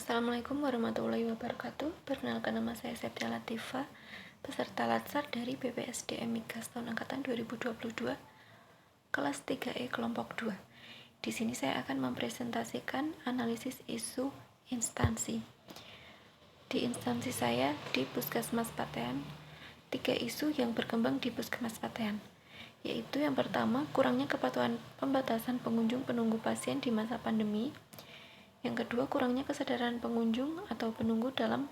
Assalamualaikum warahmatullahi wabarakatuh. Perkenalkan, nama saya Septia Latifa, peserta Latsar dari BPSDM Migas tahun angkatan 2022, kelas 3E kelompok 2. Di sini saya akan mempresentasikan analisis isu instansi. Di instansi saya di Puskesmas Patean, 3 isu yang berkembang di Puskesmas Patean, yaitu yang pertama, kurangnya kepatuhan pembatasan pengunjung penunggu pasien di masa pandemi. Yang kedua, kurangnya kesadaran pengunjung atau penunggu dalam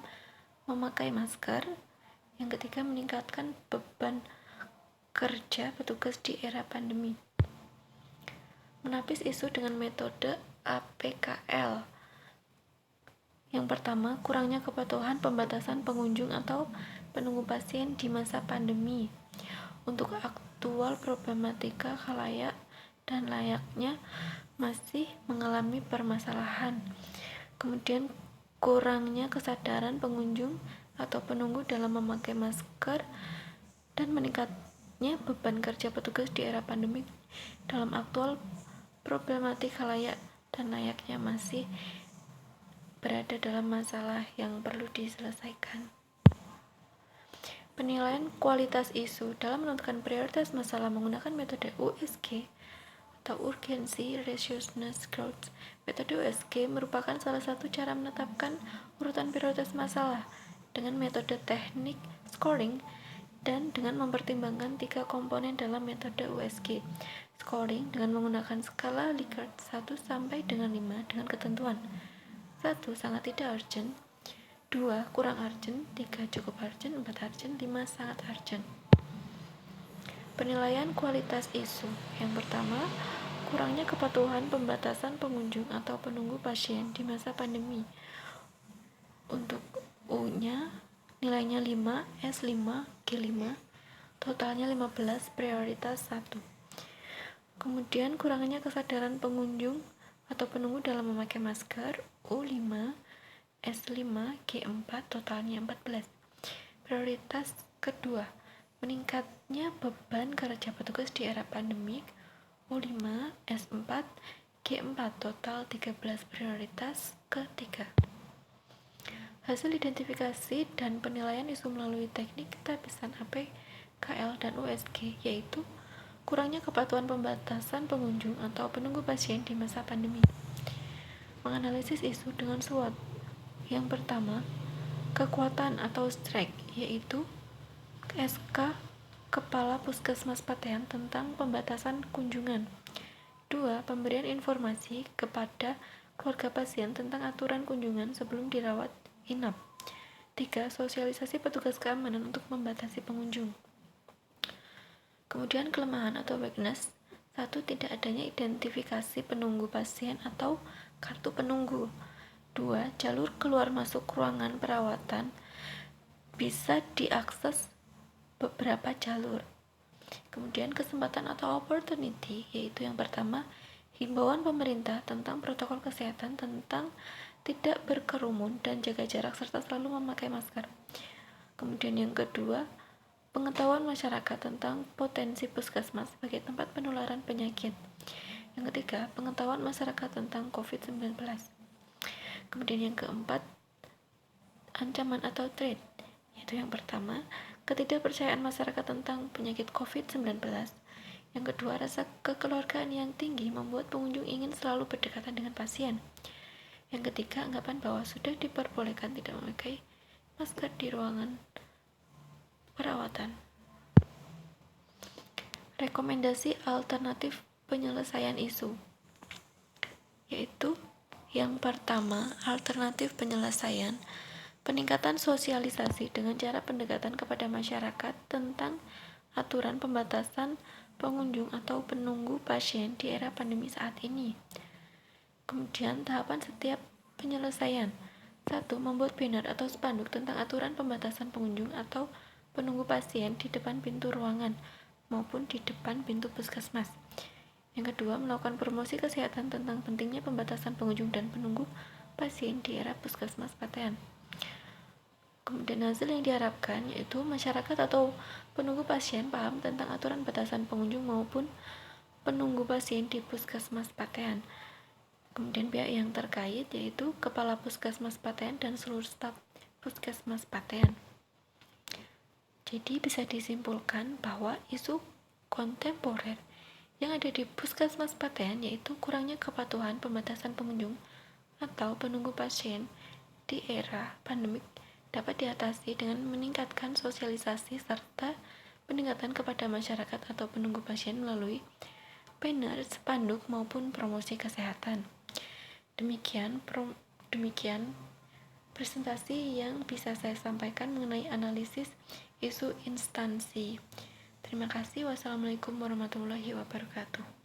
memakai masker. Yang ketiga, meningkatkan beban kerja petugas di era pandemi. Menapis isu dengan metode APKL. Yang pertama, kurangnya kepatuhan pembatasan pengunjung atau penunggu pasien di masa pandemi. Untuk aktual problematika khalayak dan layaknya masih mengalami permasalahan. Kemudian, kurangnya kesadaran pengunjung atau penunggu dalam memakai masker dan meningkatnya beban kerja petugas di era pandemi. Dalam aktual problematik khalayak dan layaknya masih berada dalam masalah yang perlu diselesaikan. Penilaian kualitas isu dalam menentukan prioritas masalah menggunakan metode USG atau Urgency Responsiveness Growth. Metode USG merupakan salah satu cara menetapkan urutan prioritas masalah dengan metode teknik scoring dan dengan mempertimbangkan 3 komponen dalam metode USG. Scoring dengan menggunakan skala Likert 1 sampai dengan 5 dengan ketentuan: 1. Sangat tidak urgent, 2. Kurang urgent, 3. Cukup urgent, 4. urgent, 5. Sangat urgent. Penilaian kualitas isu. Yang pertama, kurangnya kepatuhan pembatasan pengunjung atau penunggu pasien di masa pandemi. Untuk U-nya nilainya 5, S5, G5, totalnya 15, prioritas 1. Kemudian kurangnya kesadaran pengunjung atau penunggu dalam memakai masker, U5, S5, G4, totalnya 14. Prioritas kedua, meningkatnya beban kerja petugas di era pandemik, U5, S4, G4, total 13. Prioritas ketiga, hasil identifikasi dan penilaian isu melalui teknik tapisan APKL dan USG, yaitu kurangnya kepatuhan pembatasan pengunjung atau penunggu pasien di masa pandemi. Menganalisis isu dengan SWOT. Yang pertama, kekuatan atau strike, yaitu SK Kepala Puskesmas Patean tentang pembatasan kunjungan. 2. Pemberian informasi kepada keluarga pasien tentang aturan kunjungan sebelum dirawat inap. 3. Sosialisasi petugas keamanan untuk membatasi pengunjung. Kemudian kelemahan atau weakness. 1. Tidak adanya identifikasi penunggu pasien atau kartu penunggu. 2. Jalur keluar masuk ruangan perawatan bisa diakses beberapa jalur. Kemudian kesempatan atau opportunity, yaitu yang pertama, himbauan pemerintah tentang protokol kesehatan tentang tidak berkerumun dan jaga jarak serta selalu memakai masker. Kemudian yang kedua, pengetahuan masyarakat tentang potensi puskesmas sebagai tempat penularan penyakit. Yang ketiga, pengetahuan masyarakat tentang COVID-19. Kemudian yang keempat, ancaman atau threat, yaitu yang pertama, ketidakpercayaan masyarakat tentang penyakit COVID-19. Yang kedua, rasa kekeluargaan yang tinggi membuat pengunjung ingin selalu berdekatan dengan pasien. Yang ketiga, anggapan bahwa sudah diperbolehkan tidak memakai masker di ruangan perawatan. Rekomendasi alternatif penyelesaian isu, yaitu yang pertama, alternatif penyelesaian peningkatan sosialisasi dengan cara pendekatan kepada masyarakat tentang aturan pembatasan pengunjung atau penunggu pasien di era pandemi saat ini. Kemudian tahapan setiap penyelesaian. 1. Membuat banner atau spanduk tentang aturan pembatasan pengunjung atau penunggu pasien di depan pintu ruangan maupun di depan pintu puskesmas. Yang kedua, melakukan promosi kesehatan tentang pentingnya pembatasan pengunjung dan penunggu pasien di era puskesmas Patean. Kemudian hasil yang diharapkan yaitu masyarakat atau penunggu pasien paham tentang aturan batasan pengunjung maupun penunggu pasien di puskesmas Patean. Kemudian pihak yang terkait yaitu Kepala Puskesmas Paten dan seluruh staf Puskesmas Paten. Jadi bisa disimpulkan bahwa isu kontemporer yang ada di Puskesmas Paten yaitu kurangnya kepatuhan pembatasan pengunjung atau penunggu pasien di era pandemik dapat diatasi dengan meningkatkan sosialisasi serta pendekatan kepada masyarakat atau penunggu pasien melalui banner, spanduk maupun promosi kesehatan. Demikian presentasi yang bisa saya sampaikan mengenai analisis isu instansi. Terima kasih. Wassalamualaikum warahmatullahi wabarakatuh.